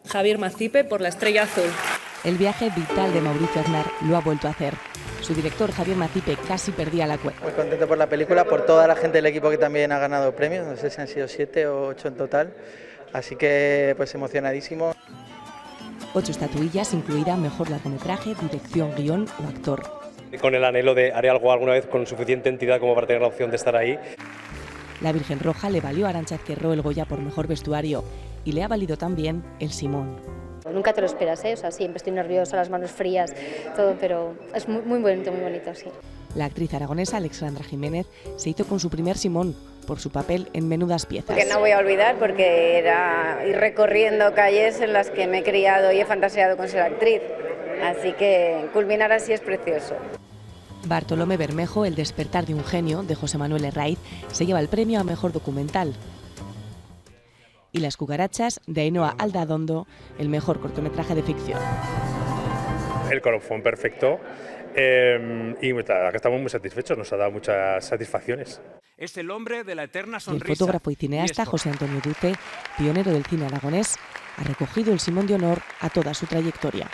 Javier Macipe por La estrella azul. El viaje vital de Mauricio Aznar lo ha vuelto a hacer. Su director, Javier Macipe, casi perdía la cuenta. Muy contento por la película, por toda la gente del equipo que también ha ganado premios, no sé si han sido 7 o 8 en total, así que pues emocionadísimo. 8 estatuillas, incluida mejor largometraje, dirección, guión o actor. Con el anhelo de haré algo alguna vez con suficiente entidad como para tener la opción de estar ahí. La Virgen Roja le valió a Arantxa Ezquerro el Goya por mejor vestuario y le ha valido también el Simón. Nunca te lo esperas, ¿eh? O sea, siempre estoy nerviosa, las manos frías, todo, pero es muy bonito, sí. La actriz aragonesa Alexandra Jiménez se hizo con su primer Simón por su papel en Menudas piezas. Que no voy a olvidar porque era ir recorriendo calles en las que me he criado y he fantaseado con ser actriz, así que culminar así es precioso. Bartolomé Bermejo, El despertar de un genio, de José Manuel Herraiz, se lleva el premio a mejor documental. Y Las cucarachas, de Ainhoa Aldadondo, el mejor cortometraje de ficción. El colofón perfecto y la verdad que estamos muy satisfechos, nos ha dado muchas satisfacciones. Es el hombre de la eterna sonrisa. El fotógrafo y cineasta José Antonio Duce, pionero del cine aragonés, ha recogido el Simón de Honor a toda su trayectoria.